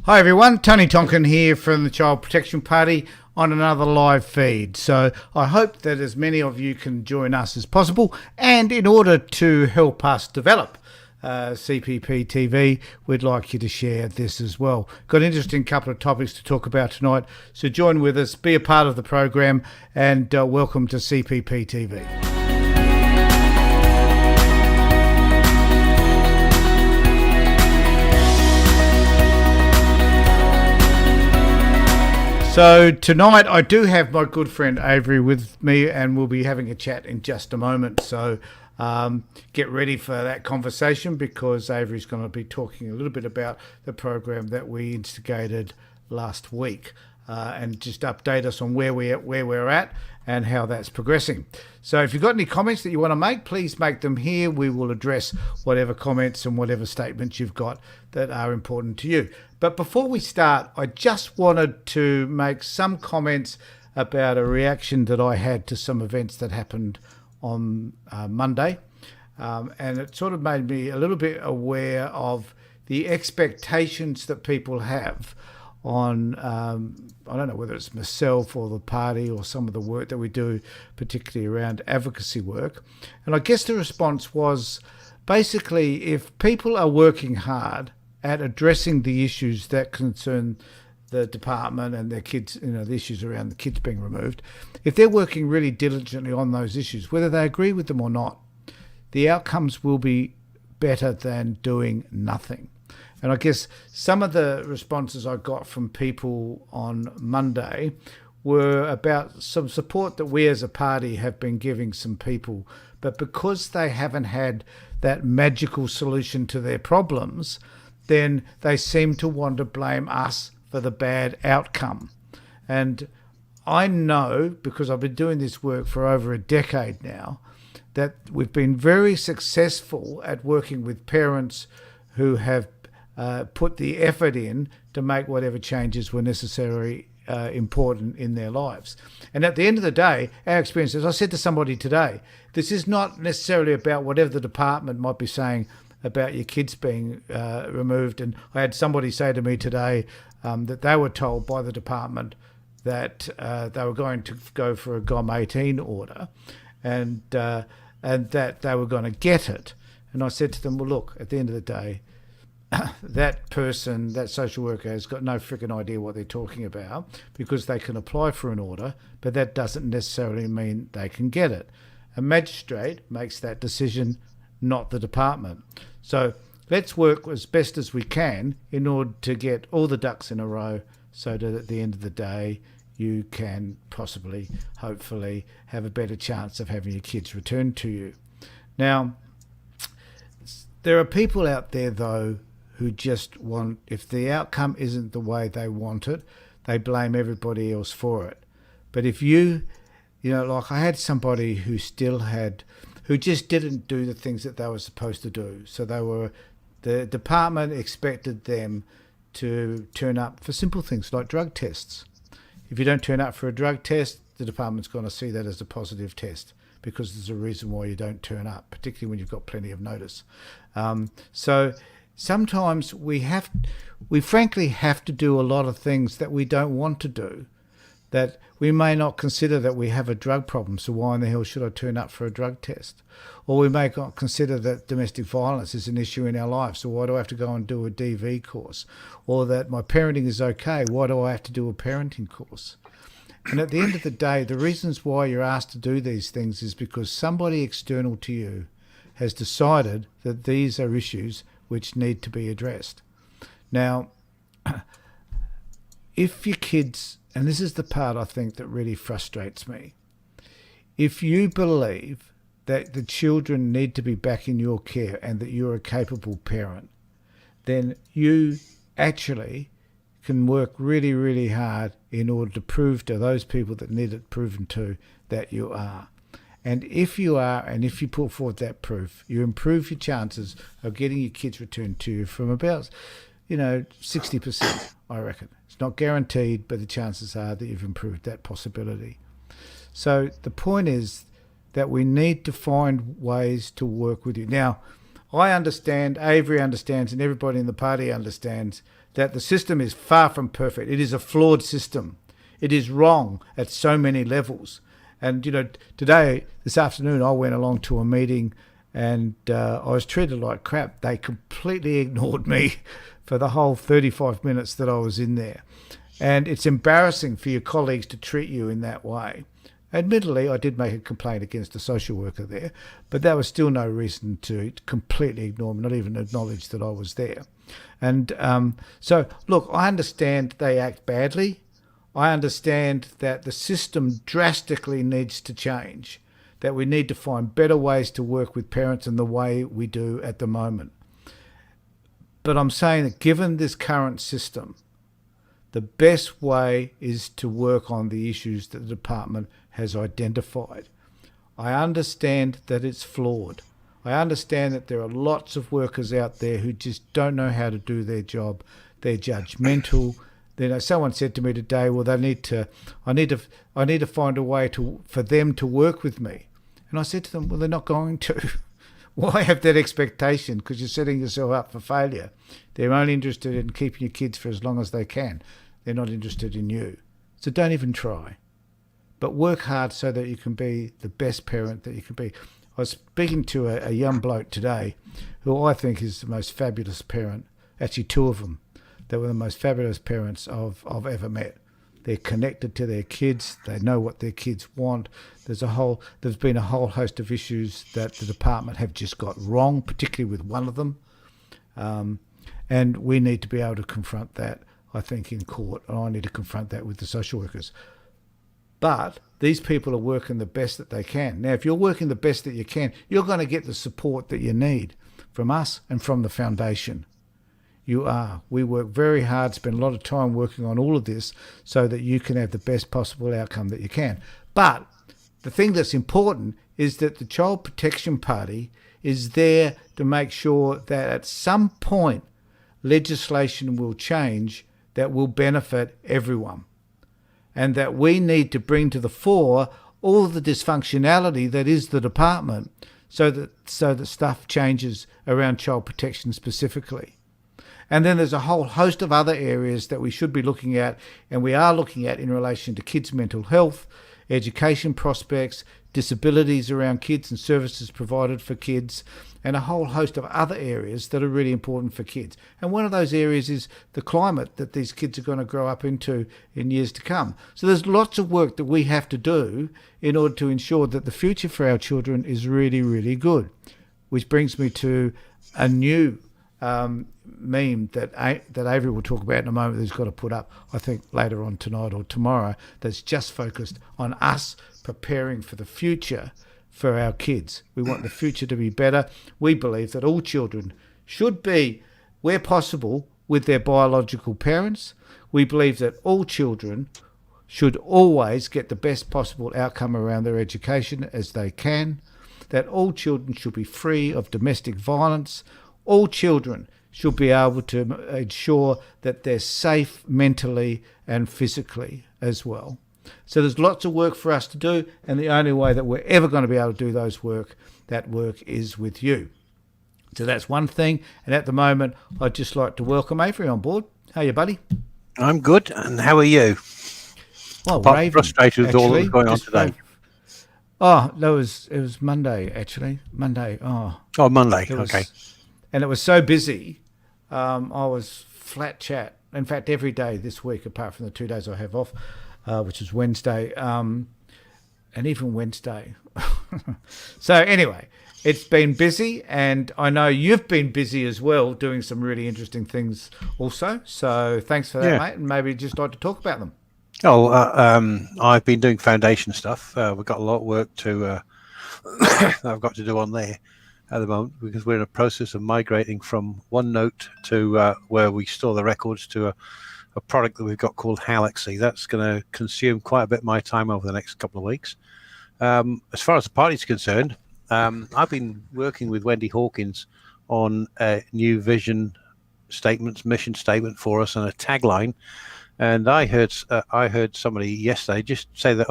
Hi everyone, Tony Tonkin here from the Child Protection Party on another live feed. So I hope that as many of you can join us as possible, and in order to help us develop CPP TV, we'd like you to share this as well. Got an interesting couple of topics to talk about tonight, so join with us, be a part of the program, and welcome to CPP TV. So tonight I do have my good friend Avery with me, and we'll be having a chat in just a moment. So get ready for that conversation, because Avery's going to be talking a little bit about the program that we instigated last week and just update us on where we're at and how that's progressing. So if you've got any comments that you want to make, please make them here. We will address whatever comments and whatever statements you've got that are important to you. But before we start, I just wanted to make some comments about a reaction that I had to some events that happened on Monday. And it sort of made me a little bit aware of the expectations that people have on, I don't know whether it's myself or the party or some of the work that we do, particularly around advocacy work. And I guess the response was basically, if people are working hard at addressing the issues that concern the department and their kids, the issues around the kids being removed, if they're working really diligently on those issues, whether they agree with them or not, the outcomes will be better than doing nothing. And I guess some of the responses I got from people on Monday were about some support that we as a party have been giving some people, but because they haven't had that magical solution to their problems, then they seem to want to blame us for the bad outcome. And I know, because I've been doing this work for over a decade now, that we've been very successful at working with parents who have put the effort in to make whatever changes were necessary, important in their lives. And at the end of the day, our experience, as I said to somebody today, this is not necessarily about whatever the department might be saying about your kids being removed. And I had somebody say to me today that they were told by the department that they were going to go for a GOM 18 order, and that they were going to get it. And I said to them, well, look, at the end of the day, that person, that social worker, has got no freaking idea what they're talking about, because they can apply for an order, but that doesn't necessarily mean they can get it. A magistrate makes that decision, not the department. So let's work as best as we can in order to get all the ducks in a row, so that at the end of the day you can possibly, hopefully, have a better chance of having your kids returned to you. Now, there are people out there, though, who just want, if the outcome isn't the way they want it, they blame everybody else for it. But if like I had somebody who just didn't do the things that they were supposed to do. So the department expected them to turn up for simple things like drug tests. If you don't turn up for a drug test, the department's going to see that as a positive test, because there's a reason why you don't turn up, particularly when you've got plenty of notice. So sometimes we frankly have to do a lot of things that we don't want to do, that we may not consider that we have a drug problem, so why in the hell should I turn up for a drug test? Or we may not consider that domestic violence is an issue in our life, so why do I have to go and do a DV course? Or that my parenting is okay, why do I have to do a parenting course? And at the end of the day, the reasons why you're asked to do these things is because somebody external to you has decided that these are issues which need to be addressed. Now, if your kids, and this is the part I think that really frustrates me, if you believe that the children need to be back in your care and that you're a capable parent, then you actually can work really, really hard in order to prove to those people that need it proven to that you are. And if you are, and if you put forward that proof, you improve your chances of getting your kids returned to you from about, 60%, I reckon. It's not guaranteed, but the chances are that you've improved that possibility. So the point is that we need to find ways to work with you. Now, I understand, Avery understands, and everybody in the party understands that the system is far from perfect. It is a flawed system. It is wrong at so many levels. And, this afternoon, I went along to a meeting and I was treated like crap. They completely ignored me for the whole 35 minutes that I was in there. And it's embarrassing for your colleagues to treat you in that way. Admittedly, I did make a complaint against a social worker there, but that was still no reason to completely ignore me, not even acknowledge that I was there. And so, look, I understand they act badly. I understand that the system drastically needs to change, that we need to find better ways to work with parents than the way we do at the moment. But I'm saying that given this current system, the best way is to work on the issues that the department has identified. I understand that it's flawed. I understand that there are lots of workers out there who just don't know how to do their job. They're judgmental. Someone said to me today, well, I need to find a way for them to work with me. And I said to them, well, they're not going to. Why have that expectation? Because you're setting yourself up for failure. They're only interested in keeping your kids for as long as they can. They're not interested in you. So don't even try. But work hard so that you can be the best parent that you can be. I was speaking to a young bloke today who I think is the most fabulous parent. Actually, two of them. They were the most fabulous parents I've ever met. They're connected to their kids. They know what their kids want. There's been a whole host of issues that the department have just got wrong, particularly with one of them. And we need to be able to confront that, I think, in court. And I need to confront that with the social workers. But these people are working the best that they can. Now, if you're working the best that you can, you're going to get the support that you need from us and from the foundation. You are. We work very hard, spend a lot of time working on all of this so that you can have the best possible outcome that you can. But the thing that's important is that the Child Protection Party is there to make sure that at some point legislation will change that will benefit everyone. And that we need to bring to the fore all of the dysfunctionality that is the department so that stuff changes around child protection specifically. And then there's a whole host of other areas that we should be looking at, and we are looking at in relation to kids' mental health, education prospects, disabilities around kids and services provided for kids, and a whole host of other areas that are really important for kids. And one of those areas is the climate that these kids are going to grow up into in years to come. So there's lots of work that we have to do in order to ensure that the future for our children is really, really good. Which brings me to a new meme that Avery will talk about in a moment that he's got to put up, I think, later on tonight or tomorrow, that's just focused on us preparing for the future for our kids. We want the future to be better. We believe that all children should be, where possible, with their biological parents. We believe that all children should always get the best possible outcome around their education as they can, that all children should be free of domestic violence. All children should be able to ensure that they're safe mentally and physically as well. So there's lots of work for us to do, and the only way that we're ever going to be able to do that work is with you. So that's one thing, and at the moment, I'd just like to welcome Avery on board. How are you, buddy? I'm good, and how are you? Well, Apart frustrated with all that's going on today. Oh, it was Monday, actually. Monday, Monday, okay. And it was so busy, I was flat chat. In fact, every day this week, apart from the 2 days I have off, which is Wednesday, and even Wednesday. So anyway, it's been busy, and I know you've been busy as well, doing some really interesting things also. So thanks for that, mate, and maybe just like to talk about them. I've been doing foundation stuff. We've got a lot of work to I've got to do on there at the moment, because we're in a process of migrating from OneNote to where we store the records to a product that we've got called Galaxy. That's going to consume quite a bit of my time over the next couple of weeks. As far as the party's concerned, I've been working with Wendy Hawkins on a new vision statements, mission statement for us, and a tagline. And I heard somebody yesterday just say that,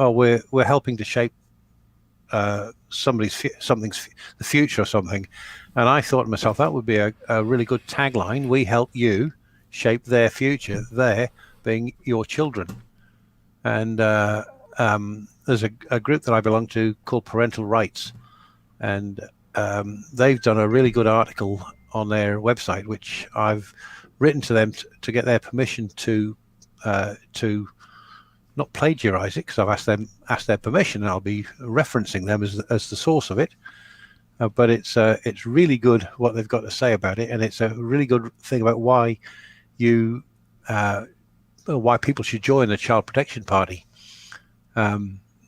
we're helping to shape something's the future or something. And I thought to myself, that would be a really good tagline. We help you shape their future, there being your children. And there's a group that I belong to called Parental Rights, and they've done a really good article on their website, which I've written to them to get their permission to not plagiarize it, because I've asked their permission, and I'll be referencing them as the source of it. But it's really good what they've got to say about it, and it's a really good thing about why people should join the Child Protection Party,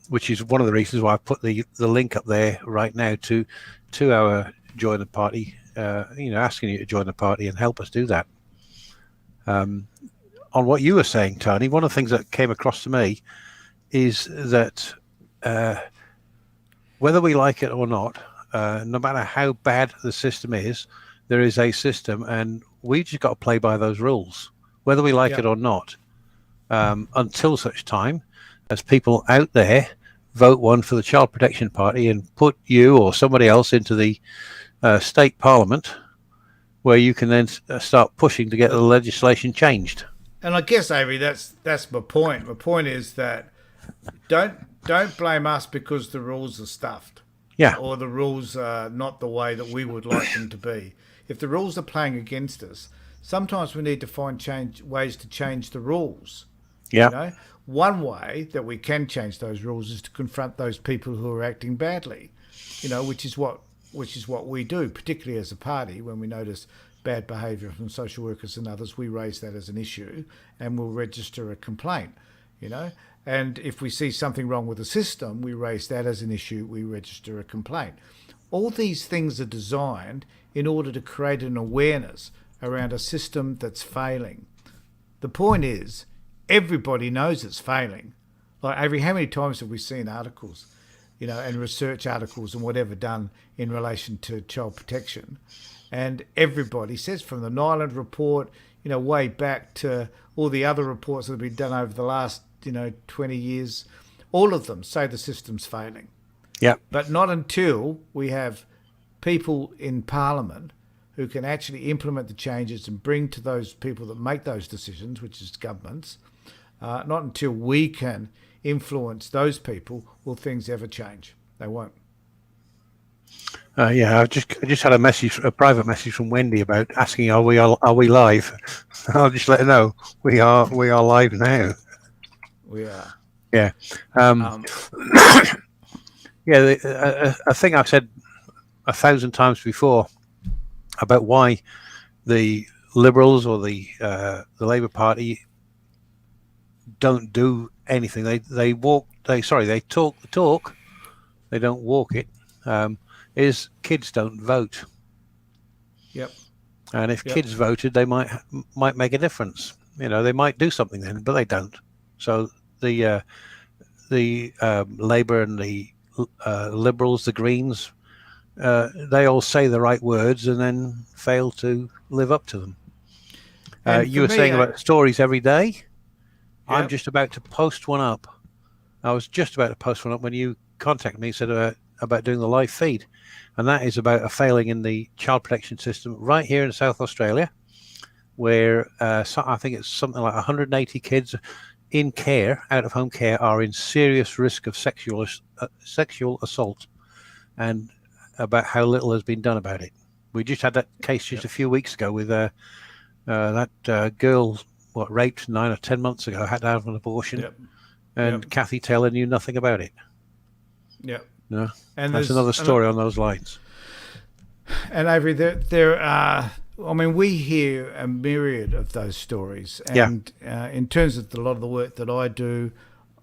which is one of the reasons why I've put the link up there right now to our join the party. Asking you to join the party and help us do that. On what you were saying, Tony, one of the things that came across to me is that whether we like it or not, no matter how bad the system is, there is a system, and we just got to play by those rules, whether we like it or not, until such time as people out there vote one for the Child Protection Party and put you or somebody else into the state parliament, where you can then start pushing to get the legislation changed. And I guess, Avery, that's my point. My point is that don't blame us because the rules are stuffed. Yeah. Or the rules are not the way that we would like them to be. If the rules are playing against us, sometimes we need to find ways to change the rules. Yeah. One way that we can change those rules is to confront those people who are acting badly. Which is what we do, particularly as a party. When we notice bad behaviour from social workers and others, we raise that as an issue and we'll register a complaint. And if we see something wrong with the system, we raise that as an issue, we register a complaint. All these things are designed in order to create an awareness around a system that's failing. The point is, everybody knows it's failing. Like, Avery, how many times have we seen articles, and research articles and whatever done in relation to child protection? And everybody says, from the Nyland report, way back to all the other reports that have been done over the last 20 years, all of them say the system's failing. Yeah. But not until we have people in Parliament who can actually implement the changes and bring to those people that make those decisions, which is governments, not until we can influence those people will things ever change. They won't. I just had a private message from Wendy about asking, are we live? I'll just let her know we are live now. We are. Yeah. A thing I've said 1,000 times before about why the Liberals or the Labour Party don't do anything. They talk the talk, they don't walk it. Is kids don't vote. Yep. And if kids voted, they might make a difference. They might do something then, but they don't. So the Labour and the Liberals, the Greens, they all say the right words and then fail to live up to them. You were saying about stories every day. Yep. I'm just about to post one up. I was just about to post one up when you contacted me and said about doing the live feed. And that is about a failing in the child protection system right here in South Australia, where I think it's something like 180 kids in care, out of home care, are in serious risk of sexual assault, and about how little has been done about it. We just had that case just a few weeks ago with that girl, raped 9 or 10 months ago, had to have an abortion, and Kathy Taylor knew nothing about it. Yep. No, and that's another story on those lines. And Avery, there are. We hear a myriad of those stories, and in terms of a lot of the work that I do,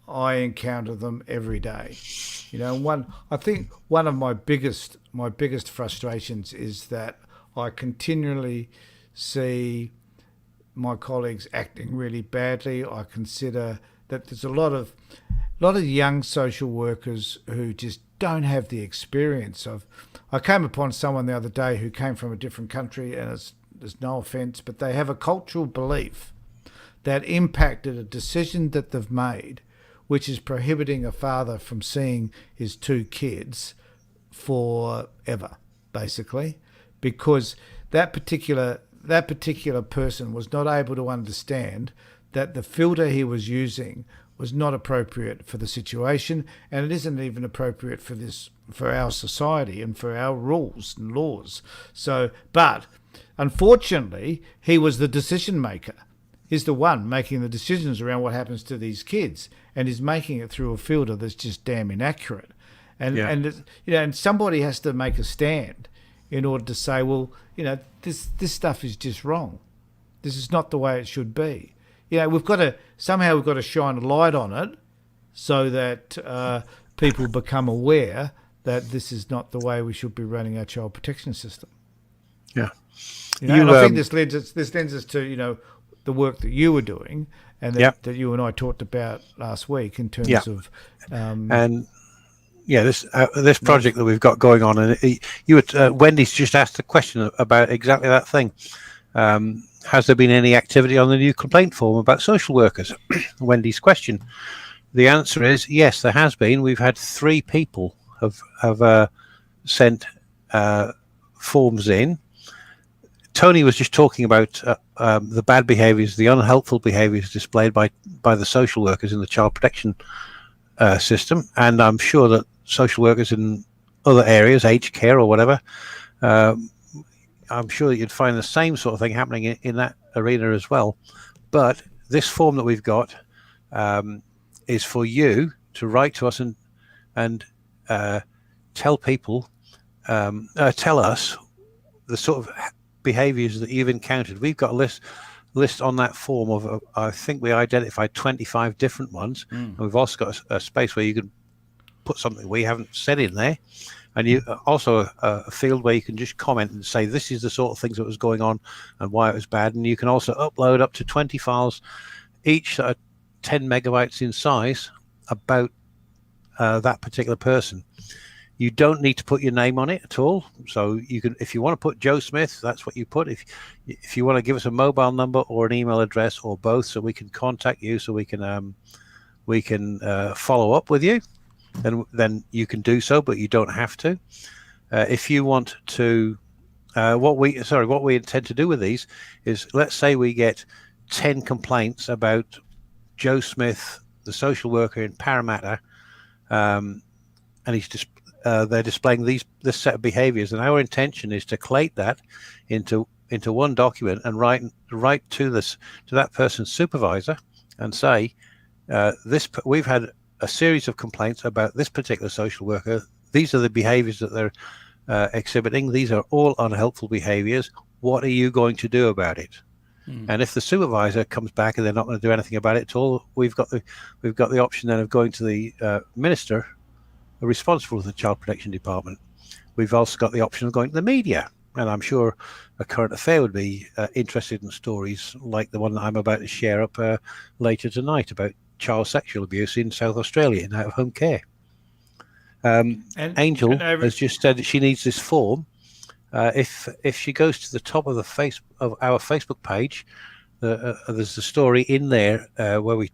I encounter them every day. I think one of my biggest frustrations is that I continually see my colleagues acting really badly. I consider that there's a lot of young social workers who just don't have the experience of. I came upon someone the other day who came from a different country, and there's no offence, but they have a cultural belief that impacted a decision that they've made, which is prohibiting a father from seeing his 2 kids forever, basically, because that particular that particular person was not able to understand that the filter he was using was not appropriate for the situation, and it isn't even appropriate for our society and for our rules and laws. So, but unfortunately, he was the decision maker. He's the one making the decisions around what happens to these kids, and he's making it through a filter that's just damn inaccurate. And somebody has to make a stand in order to say, well, this stuff is just wrong. This is not the way it should be. We've got to shine a light on it so that people become aware that this is not the way we should be running our child protection system. Yeah. And I think this lends us to the work that you were doing and that you and I talked about last week in terms of this project that we've got going on, and Wendy's just asked a question about exactly that thing. Has there been any activity on the new complaint form about social workers? Wendy's question. The answer is yes, there has been. We've had 3 people have sent forms in. Tony was just talking about the bad behaviours, the unhelpful behaviours displayed by the social workers in the child protection system, and I'm sure that social workers in other areas, aged care or whatever, I'm sure that you'd find the same sort of thing happening in that arena as well. But this form that we've got is for you to write to us and tell people, tell us the sort of behaviours that you've encountered. We've got a list on that form of I think we identified 25 different ones, and we've also got a space where you can put something we haven't said in there, and you also a field where you can just comment and say this is the sort of things that was going on and why it was bad. And you can also upload up to 20 files, each that are 10 megabytes in size, about that particular person. You don't need to put your name on it at all. So you can, if you want to put Joe Smith, that's what you put. If you want to give us a mobile number or an email address or both, so we can contact you, so we can follow up with you, then you can do so, but you don't have to. If you want to, what we intend to do with these is, let's say we get 10 complaints about Joe Smith, the social worker in Parramatta, and he's just they're displaying this set of behaviours, and our intention is to collate that into one document and write to that person's supervisor and say, we've had a series of complaints about this particular social worker. These are the behaviours that they're exhibiting. These are all unhelpful behaviours. What are you going to do about it? And if the supervisor comes back and they're not going to do anything about it at all, we've got the option then of going to the minister responsible for the child protection department. We've also got the option of going to the media, and I'm sure a current affair would be interested in stories like the one that I'm about to share up later tonight about child sexual abuse in South Australia in out-of-home care. Angel has just said that she needs this form. If she goes to the top of our Facebook page, there's a story in there where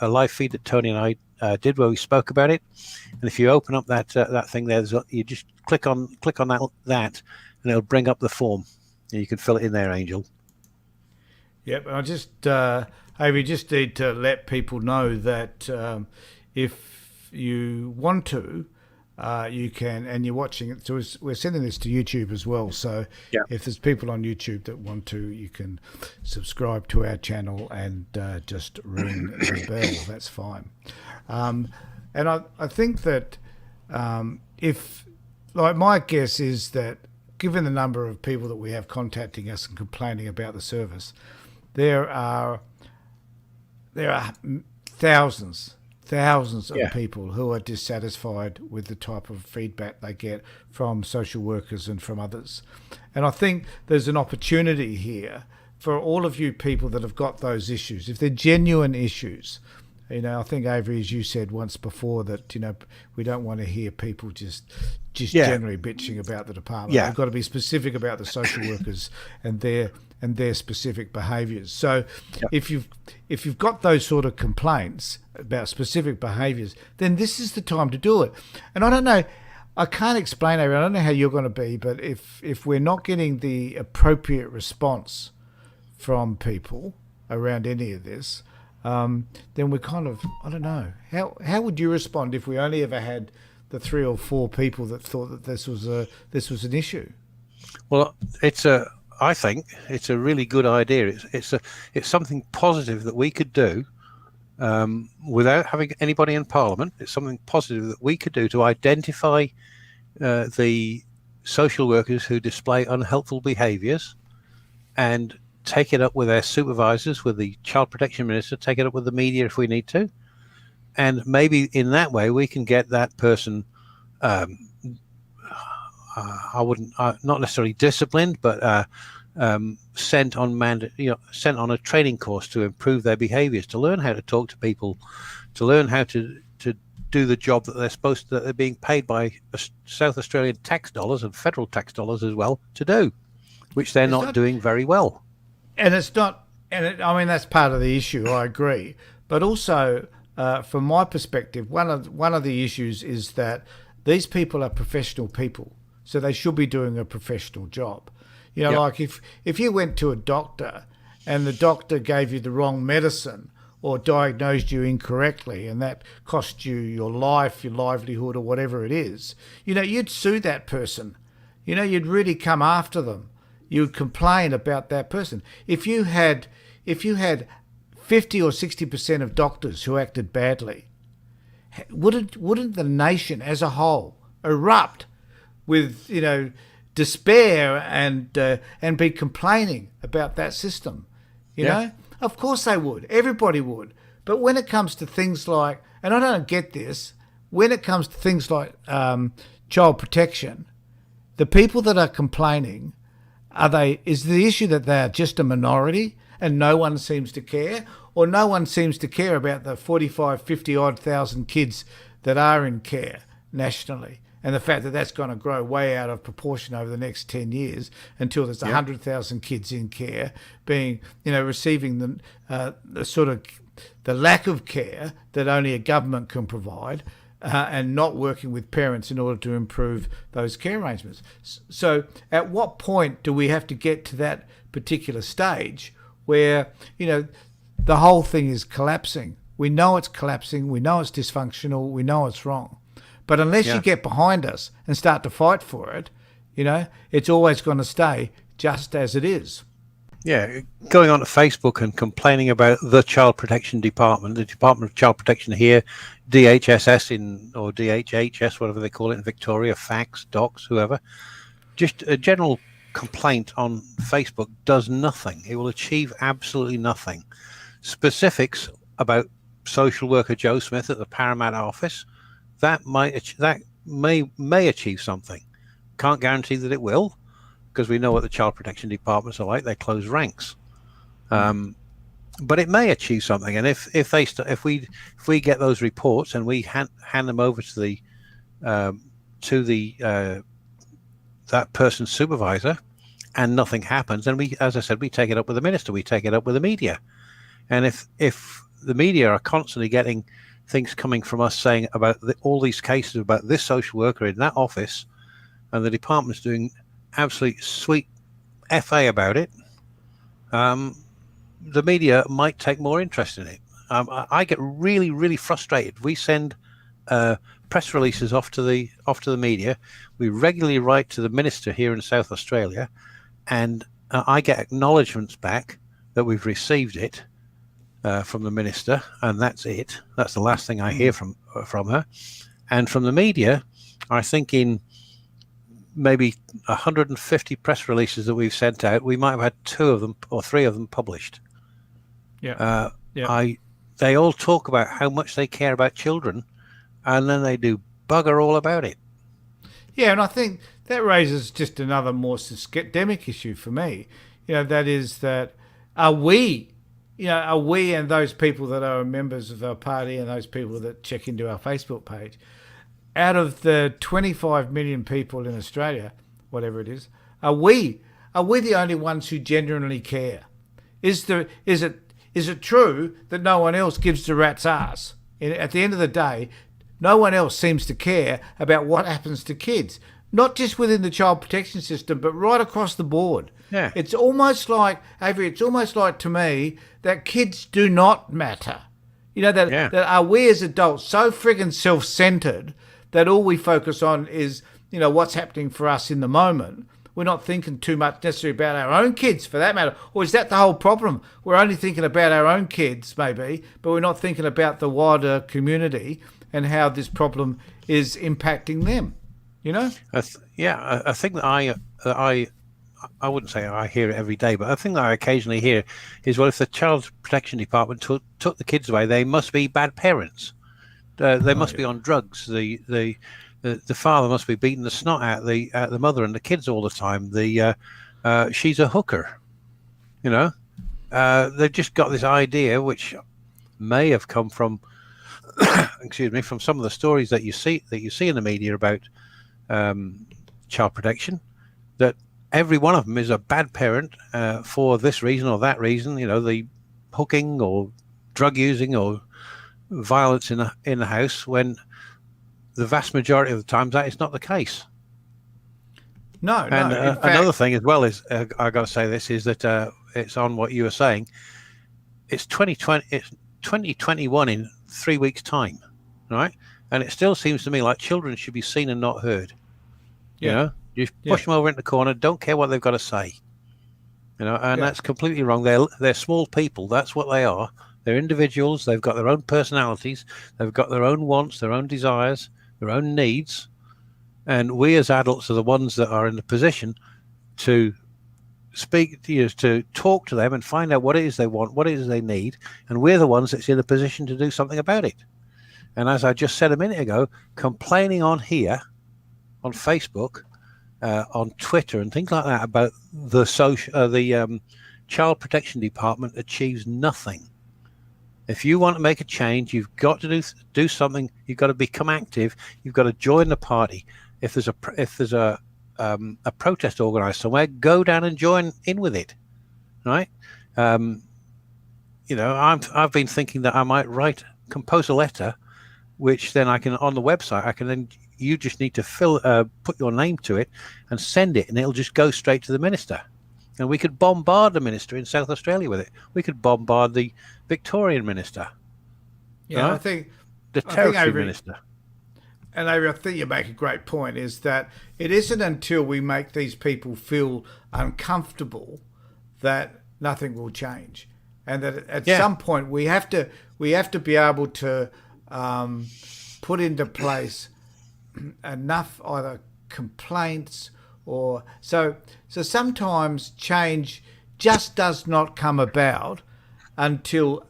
a live feed that Tony and I did where we spoke about it. And if you open up that thing there, you just click on that, and it'll bring up the form, and you can fill it in there, Angel. Yep, I just we just need to let people know that if you want to, you can, and you're watching it. So we're sending this to YouTube as well. So if there's people on YouTube that want to, you can subscribe to our channel and just ring the bell. That's fine. And I think that my guess is that given the number of people that we have contacting us and complaining about the service, there are thousands of people who are dissatisfied with the type of feedback they get from social workers and from others. And I think there's an opportunity here for all of you people that have got those issues, if they're genuine issues. I think, Avery, as you said once before, that we don't want to hear people just generally bitching about the department. We've got to be specific about the social workers and their specific behaviours. So if you've got those sort of complaints about specific behaviours, then this is the time to do it. And I don't know, I can't explain it. I don't know how you're going to be, but if we're not getting the appropriate response from people around any of this, then we're kind of, I don't know. How would you respond if we only ever had the 3 or 4 people that thought that this was an issue? Well, I think it's a really good idea. It's something positive that we could do without having anybody in Parliament. It's something positive that we could do to identify the social workers who display unhelpful behaviours and take it up with their supervisors, with the Child Protection Minister, take it up with the media if we need to. And maybe in that way we can get that person, I wouldn't, not necessarily disciplined, but sent on a training course to improve their behaviours, to learn how to talk to people, to learn how to do the job that they're being paid by South Australian tax dollars and federal tax dollars as well to do, which they're not doing very well. And it's not, I mean, that's part of the issue. I agree, but also from my perspective, one of the issues is that these people are professional people, so they should be doing a professional job. You know, Yep. like if you went to a doctor and the doctor gave you the wrong medicine or diagnosed you incorrectly and that cost you your life, your livelihood, or whatever it is, you know, you'd sue that person. You know, you'd really come after them. You'd complain about that person. If you had 50 or 60% of doctors who acted badly, wouldn't the nation as a whole erupt with, you know, despair and be complaining about that system? You know, of course they would. Everybody would. But when it comes to things like, and I don't get this, when it comes to things like child protection, the people that are complaining, is the issue that they are just a minority and no one seems to care, or no one seems to care about the 45, 50 odd thousand kids that are in care nationally, and the fact that that's going to grow way out of proportion over the next 10 years until there's 100,000 kids in care being, you know, receiving the sort of the lack of care that only a government can provide, and not working with parents in order to improve those care arrangements. So at what point do we have to get to that particular stage where, you know, the whole thing is collapsing? We know it's collapsing, we know it's dysfunctional, we know it's wrong. But unless you get behind us and start to fight for it, you know, it's always going to stay just as it is. Yeah, going on to Facebook and complaining about the Child Protection Department, the Department of Child Protection here, DHSS or DHHS, whatever they call it in Victoria, fax, docs, whoever. Just a general complaint on Facebook does nothing. It will achieve absolutely nothing. Specifics about social worker Joe Smith at the Parramatta office, that may achieve something. Can't guarantee that it will, because we know what the Child Protection Departments are like. They close ranks, but it may achieve something. And if we get those reports and we hand them over to that person's supervisor, and nothing happens, then as I said, we take it up with the minister, we take it up with the media. And if the media are constantly getting things coming from us saying about all these cases about this social worker in that office, and the department's doing absolutely sweet FA about it, the media might take more interest in it. I get really, really frustrated. We send press releases off to the media. We regularly write to the minister here in South Australia, and I get acknowledgements back that we've received it from the minister, and that's it. That's the last thing I hear from her. And from the media, I think in maybe 150 press releases that we've sent out, we might have had 2 of them or 3 of them published. They all talk about how much they care about children, and then they do bugger all about it. Yeah, and I think that raises just another more systemic issue for me. You know, that is that are we and those people that are members of our party and those people that check into our Facebook page, out of the 25 million people in Australia, whatever it is, are we the only ones who genuinely care? Is it true that no one else gives the rat's ass? At the end of the day, no one else seems to care about what happens to kids, not just within the child protection system, but right across the board. Yeah. It's almost like, Avery, it's almost like to me that kids do not matter. You know, Yeah. that are we as adults so friggin' self-centered that all we focus on is, you know, what's happening for us in the moment. We're not thinking too much necessarily about our own kids, for that matter. Or is that the whole problem? We're only thinking about our own kids, maybe, but we're not thinking about the wider community and how this problem is impacting them. You know? I think that I wouldn't say I hear it every day, but I think that I occasionally hear is, well, if the Child Protection Department took the kids away, they must be bad parents. They must be on drugs. The father must be beating the snot out the mother and the kids all the time. She's a hooker. You know, they've just got this idea, which may have come from, excuse me, from some of the stories that you see in the media about child protection, that every one of them is a bad parent for this reason or that reason. You know, the hooking or drug using or violence in the house, when the vast majority of the times that is not the case. No. And another thing as well is, I got to say this, is that it's on what you were saying. It's 2020. It's 2021 in 3 weeks' time, right? And it still seems to me like children should be seen and not heard. Yeah. You know, you push them over into the corner, don't care what they've got to say. You know, and that's completely wrong. They're small people. That's what they are. They're individuals. They've got their own personalities. They've got their own wants, their own desires, their own needs. And we as adults are the ones that are in the position to speak to you, to talk to them and find out what it is they want, what it is they need. And we're the ones that's in a position to do something about it. And as I just said a minute ago, complaining on here, on Facebook, on Twitter and things like that about the Child Protection Department achieves nothing. If you want to make a change, you've got to do something. You've got to become active. You've got to join the party. If there's a protest organised somewhere, go down and join in with it, right? You know, I've been thinking that I might compose a letter, which then I can, on the website, you just need to put your name to it and send it, and it'll just go straight to the minister. And we could bombard the minister in South Australia with it. We could bombard the Victorian minister. Yeah, right? I think the territory minister. And I think you make a great point, is that it isn't until we make these people feel uncomfortable that nothing will change. And that at some point we have to be able to put into place enough either complaints or so sometimes change just does not come about until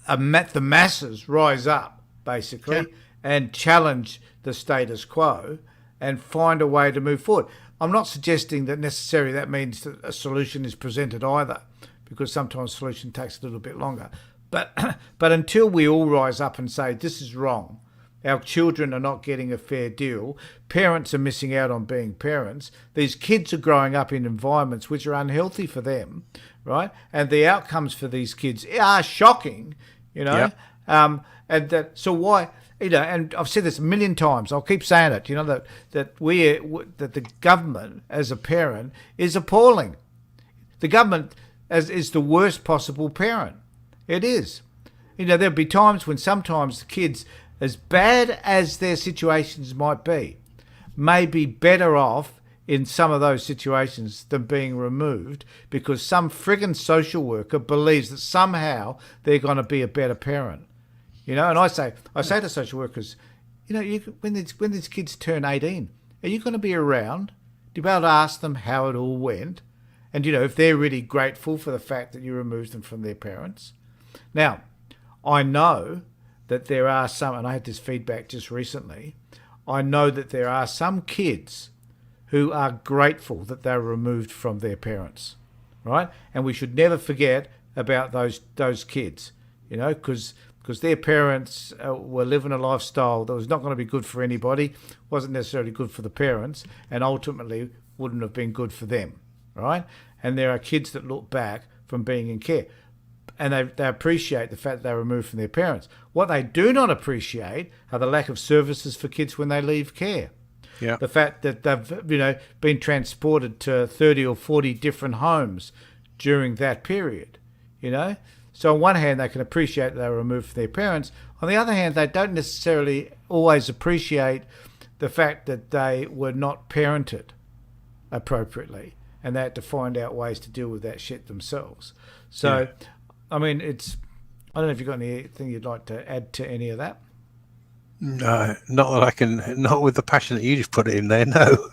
the masses rise up, basically, and challenge the status quo and find a way to move forward. I'm not suggesting that necessarily that means that a solution is presented either, because sometimes a solution takes a little bit longer. But until we all rise up and say, this is wrong, our children are not getting a fair deal, parents are missing out on being parents, these kids are growing up in environments which are unhealthy for them, right? And the outcomes for these kids are shocking, you know? And why... You know, and I've said this a million times, I'll keep saying it, you know, that the government as a parent is appalling. The government is the worst possible parent. It is. You know, there'll be times when sometimes the kids, as bad as their situations might be, may be better off in some of those situations than being removed because some friggin' social worker believes that somehow they're going to be a better parent. You know, and I say to social workers, you know, when these kids turn 18, are you going to be around? Do you be able to ask them how it all went? And, you know, if they're really grateful for the fact that you removed them from their parents. Now, I know that there are some, and I had this feedback just recently, I know that there are some kids who are grateful that they were removed from their parents, right? And we should never forget about those kids, you know, because their parents were living a lifestyle that was not going to be good for anybody, wasn't necessarily good for the parents, and ultimately wouldn't have been good for them, right? And there are kids that look back from being in care. and they appreciate the fact that they're removed from their parents. What they do not appreciate are the lack of services for kids when they leave care. Yeah. The fact that they've been transported to 30 or 40 different homes during that period. So on one hand they can appreciate that they were removed from their parents. On the other hand, they don't necessarily always appreciate the fact that they were not parented appropriately, and they had to find out ways to deal with that shit themselves. So, I mean, I don't know if you've got anything you'd like to add to any of that. No, not that I can. Not with the passion that you just put it in there. No.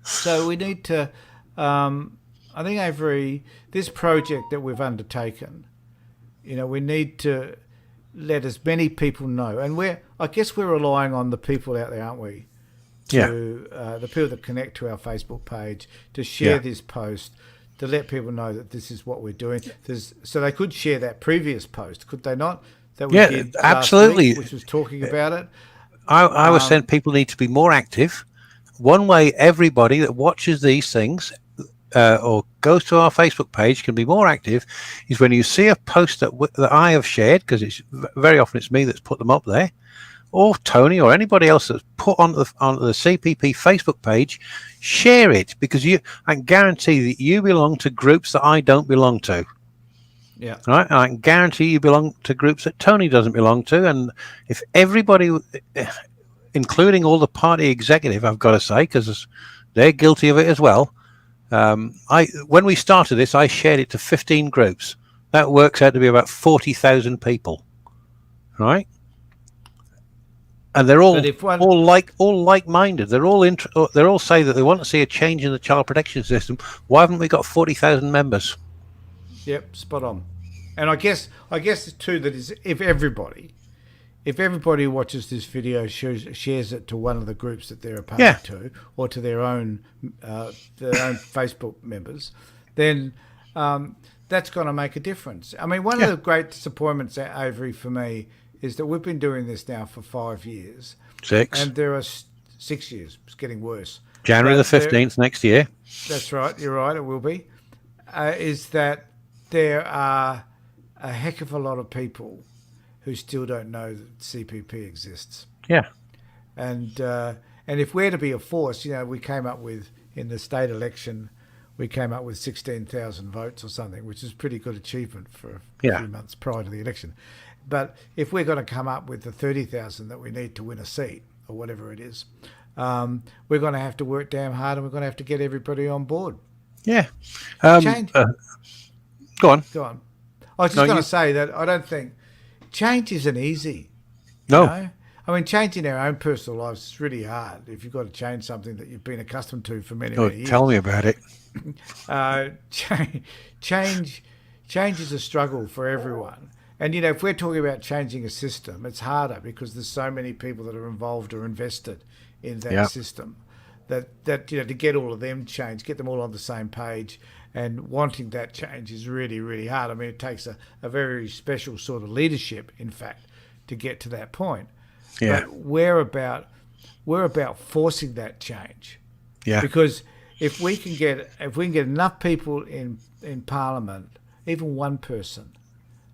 So we need to. I think, Avery, this project that we've undertaken, we need to let as many people know, and I guess we're relying on the people out there, aren't we? The people that connect to our Facebook page to share this post, to let people know that this is what we're doing. So they could share that previous post, could they not? That we did absolutely. Last week, which was talking about it. I was saying people need to be more active. One way everybody that watches these things or goes to our Facebook page can be more active is when you see a post that I have shared, because it's very often it's me that's put them up there, or Tony or anybody else that's put on the CPP Facebook page, share it, because I can guarantee that you belong to groups that I don't belong to. Yeah. Right. And I can guarantee you belong to groups that Tony doesn't belong to. And if everybody, including all the party executive, I've got to say, because they're guilty of it as well. When we started this, I shared it to 15 groups. That works out to be about 40,000 people. Right. And they're all like-minded. They're all say that they want to see a change in the child protection system. Why haven't we got 40,000 members? Yep, spot on. And I guess too that is if everybody who watches this video shares it to one of the groups that they're a part to, or to their own Facebook members, then that's going to make a difference. I mean, one of the great disappointments at Avery for me is that we've been doing this now for 5 years. 6. And there are 6 years. It's getting worse. January the 15th next year. That's right. You're right. It will be. Is that there are a heck of a lot of people who still don't know that CPP exists. Yeah. And if we're to be a force, we came up with, in the state election, we came up with 16,000 votes or something, which is a pretty good achievement for a few months prior to the election. But if we're going to come up with the 30,000 that we need to win a seat, or whatever it is, we're going to have to work damn hard, and we're going to have to get everybody on board. Yeah. Change. Go on. I was just going to say that I don't think change isn't easy. No. I mean, changing our own personal lives is really hard if you've got to change something that you've been accustomed to for many years. Tell me about it. Change is a struggle for everyone. And, if we're talking about changing a system, it's harder because there's so many people that are involved or invested in that system that to get all of them changed, get them all on the same page, and wanting that change is really, really hard. I mean, it takes a very special sort of leadership, in fact, to get to that point. Yeah. But we're about forcing that change. Yeah. Because if we can get enough people in Parliament, even one person,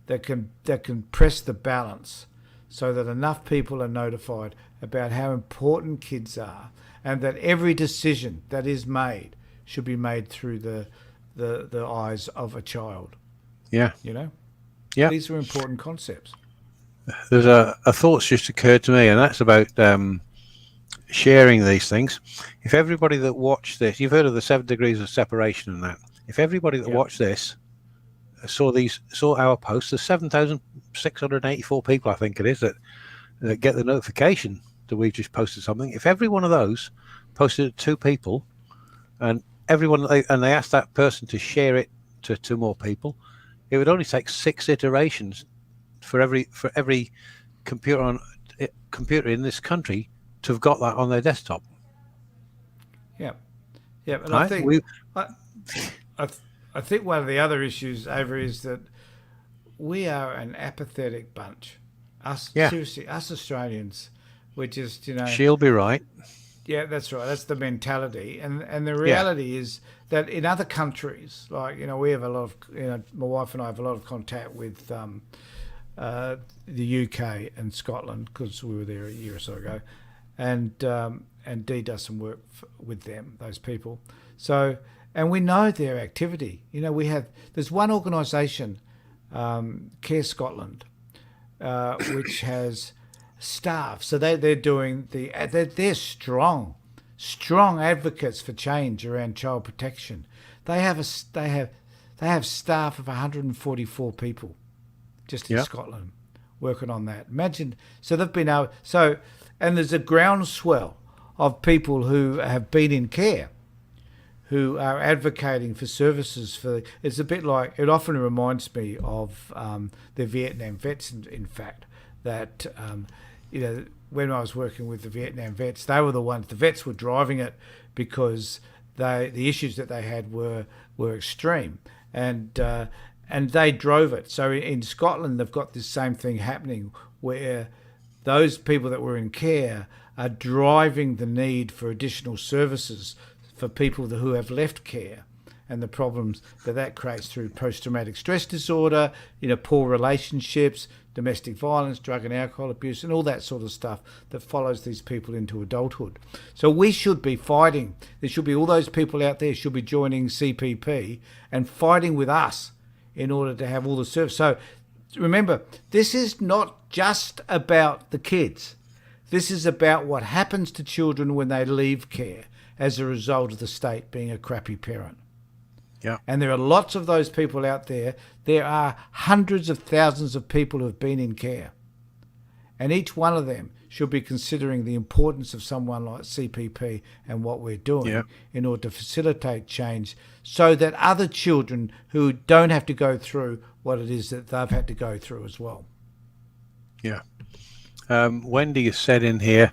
that can press the balance so that enough people are notified about how important kids are, and that every decision that is made should be made through the eyes of a child. Yeah. Yeah. These are important concepts. There's a thought's just occurred to me, and that's about sharing these things. If everybody that watched this, you've heard of the 7 degrees of separation and that. If everybody that watched this saw our posts, there's 7,684 people, I think it is, that get the notification that we've just posted something. If every one of those posted it to 2 people, and they asked that person to share it to 2 more people, it would only take 6 iterations for every computer in this country to have got that on their desktop. Yeah, and right? I think one of the other issues, Avery, is that we are an apathetic bunch. Seriously, us Australians, we're just, She'll be right. Yeah, that's right. That's the mentality, and the reality is that in other countries, like we have a lot of my wife and I have a lot of contact with the UK and Scotland because we were there a year or so ago, and Dee does some work with them, those people. So, and we know their activity. There's one organisation, Care Scotland, which has staff. So they're doing they're strong advocates for change around child protection. They have staff of 144 people just in Scotland working on that. Imagine. So they've been able. So and there's a groundswell of people who have been in care, who are advocating for services for. It's a bit like, it often reminds me of the Vietnam vets. In fact, that when I was working with the Vietnam vets, they were the ones. The vets were driving it because the issues that they had were extreme, and they drove it. So in Scotland, they've got this same thing happening where those people that were in care are driving the need for additional services for people who have left care, and the problems that creates through post-traumatic stress disorder, poor relationships, domestic violence, drug and alcohol abuse, and all that sort of stuff that follows these people into adulthood. So we should be fighting. There should be all those people out there should be joining CPP and fighting with us in order to have all the service. So remember, this is not just about the kids. This is about what happens to children when they leave care as a result of the state being a crappy parent. Yeah. And there are lots of those people out there. There are hundreds of thousands of people who have been in care. And each one of them should be considering the importance of someone like CPP and what we're doing in order to facilitate change so that other children who don't have to go through what it is that they've had to go through as well. Yeah. Wendy has said in here,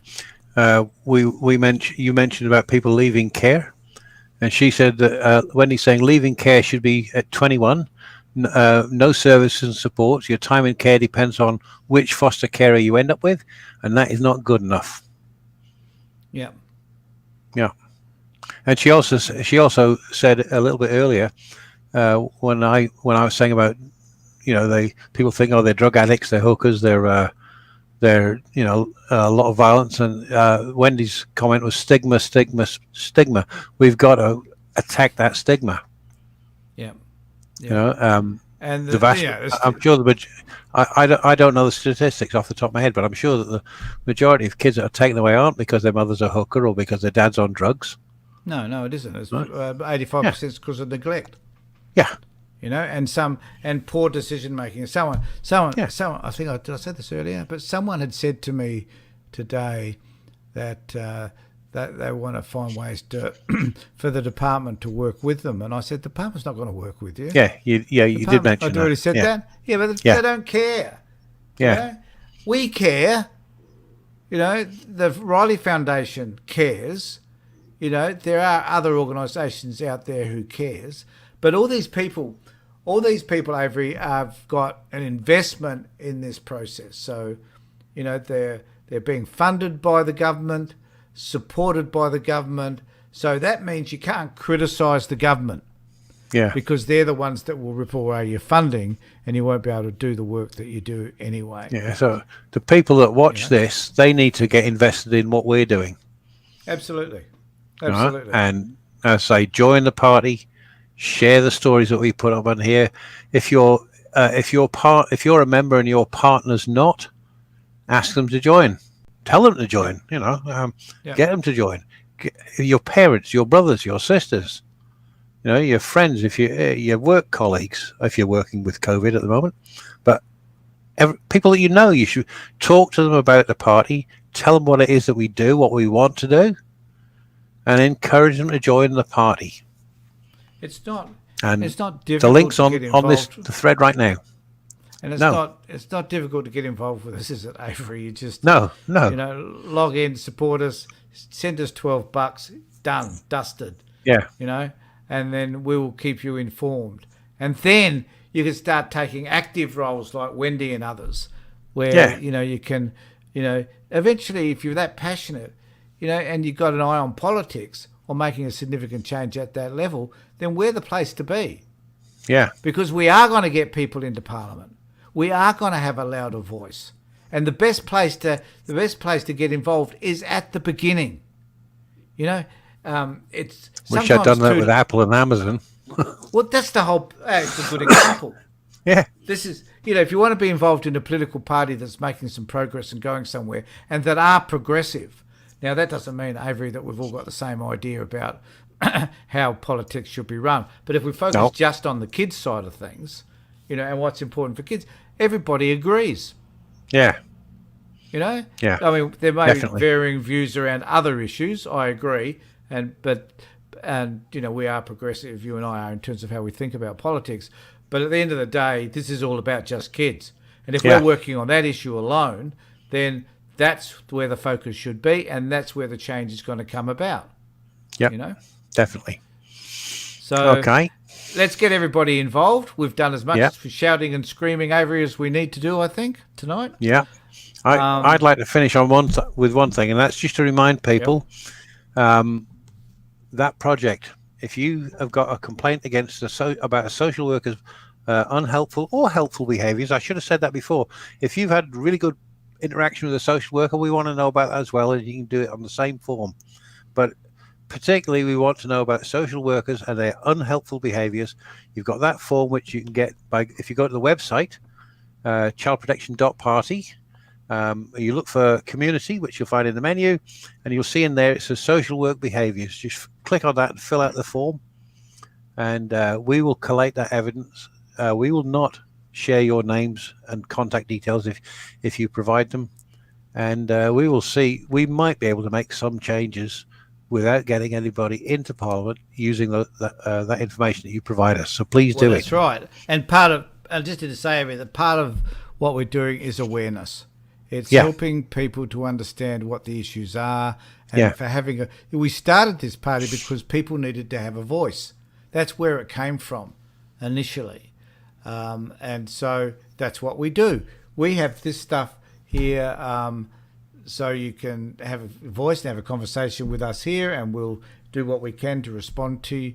you mentioned about people leaving care. And she said that Wendy's saying leaving care should be at 21. No services and supports. Your time in care depends on which foster carer you end up with, and that is not good enough. Yeah. Yeah. And she also said a little bit earlier when I was saying about people think, oh, they're drug addicts, they're hookers, they're a lot of violence, and Wendy's comment was stigma. We've got to attack that stigma. Yeah. And I'm sure I don't know the statistics off the top of my head, but I'm sure that the majority of kids that are taken away aren't because their mother's a hooker or because their dad's on drugs. No, it isn't. It's 85% because of neglect. Yeah. And poor decision making. Someone. I think did I say this earlier? But someone had said to me today that they want to find ways to for the department to work with them, and I said the department's not going to work with you. Yeah, you did mention I'd that. already said that. Yeah, but they don't care. Yeah, we care. The Riley Foundation cares. There are other organisations out there who cares, but all these people, Avery, have got an investment in this process. So, they're being funded by the government, supported by the government. So that means you can't criticise the government. Yeah. Because they're the ones that will rip away your funding and you won't be able to do the work that you do anyway. Yeah. So the people that watch this, they need to get invested in what we're doing. Absolutely. And as I say, join the party. Share the stories that we put up on here. If you're a member and your partner's not, ask them to join. Tell them to join. Get them to join. Your parents, your brothers, your sisters, your friends, if your work colleagues, if you're working with COVID at the moment. But people that you should talk to them about the party. Tell them what it is that we do, what we want to do, and encourage them to join the party. It's not difficult. The link's on the thread right now. And it's not difficult to get involved with us, is it, Avery? You just no. Log in, support us, send us $12, done, dusted. Yeah. And then we will keep you informed. And then you can start taking active roles like Wendy and others, where you can eventually, if you're that passionate, and you've got an eye on politics or making a significant change at that level, then we're the place to be. Yeah. Because we are going to get people into Parliament. We are going to have a louder voice. And the best place to get involved is at the beginning. It's Wish I'd done that with Apple and Amazon. Well, that's the whole. It's a good example. Yeah. This is, if you want to be involved in a political party that's making some progress and going somewhere, and that are progressive. Now, that doesn't mean, Avery, that we've all got the same idea about how politics should be run. But if we focus just on the kids' side of things, and what's important for kids, everybody agrees. Yeah. Yeah. I mean, there may be varying views around other issues. I agree, but we are progressive. You and I are in terms of how we think about politics. But at the end of the day, this is all about just kids. And if we're working on that issue alone, then that's where the focus should be, and that's where the change is going to come about. Yeah. Definitely. So let's get everybody involved. We've done as much for shouting and screaming, Avery, as we need to do, I think, tonight. Yeah. I'd like to finish on with one thing, and that's just to remind people that project, if you have got a complaint against about a social worker's unhelpful or helpful behaviours, I should have said that before. If you've had really good interaction with a social worker, we want to know about that as well, and you can do it on the same form. But particularly, we want to know about social workers and their unhelpful behaviours. You've got that form which you can get if you go to the website, childprotection.party. You look for community, which you'll find in the menu, and you'll see in there it says social work behaviours. Just click on that and fill out the form, and we will collate that evidence. We will not share your names and contact details if you provide them, and we will see. We might be able to make some changes without getting anybody into Parliament using that information that you provide us. So please do it. That's right. And just to say, Avery, that part of what we're doing is awareness. It's helping people to understand what the issues are. And for we started this party because people needed to have a voice. That's where it came from initially. And so that's what we do. We have this stuff here so you can have a voice and have a conversation with us here, and we'll do what we can to respond to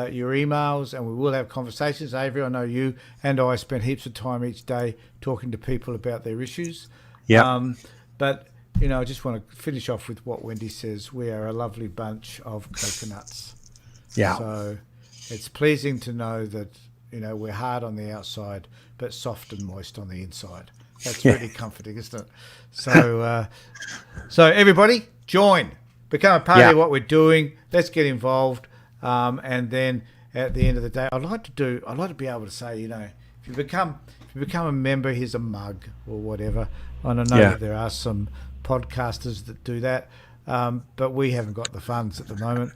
your emails, and we will have conversations. Avery, I know you and I spend heaps of time each day talking to people about their issues. Yeah. But, I just want to finish off with what Wendy says. We are a lovely bunch of coconuts. Yeah. So it's pleasing to know that, we're hard on the outside, but soft and moist on the inside. That's really comforting, isn't it? So, so everybody, join, become a part of what we're doing. Let's get involved, and then at the end of the day, I'd like to be able to say, if you become a member, here's a mug or whatever. And I know that there are some podcasters that do that, but we haven't got the funds at the moment.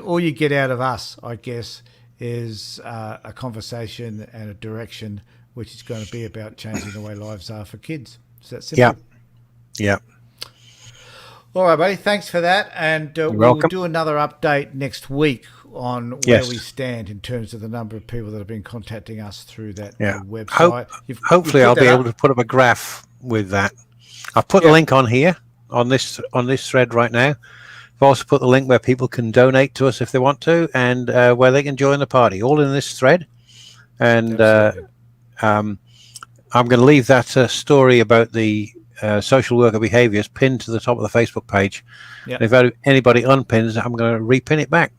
All you get out of us, I guess, is a conversation and a direction which is going to be about changing the way lives are for kids. So that's simple. Yeah. All right, buddy. Thanks for that. And we'll do another update next week on where we stand in terms of the number of people that have been contacting us through that website. Hopefully I'll be able to put up a graph with that. I've put a link on here on this thread right now. I've also put the link where people can donate to us if they want to, and where they can join the party, all in this thread. And I'm going to leave that story about the social worker behaviours pinned to the top of the Facebook page. Yep. If anybody unpins it, I'm going to repin it back,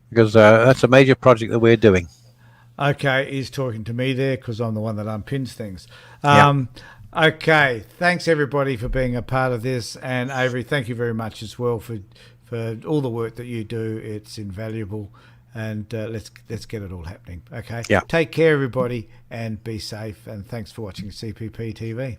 because that's a major project that we're doing. Okay, he's talking to me there because I'm the one that unpins things. Okay, thanks everybody for being a part of this, and Avery, thank you very much as well for all the work that you do. It's invaluable, and let's get it all happening. Okay, take care everybody, and be safe, and thanks for watching CPP TV.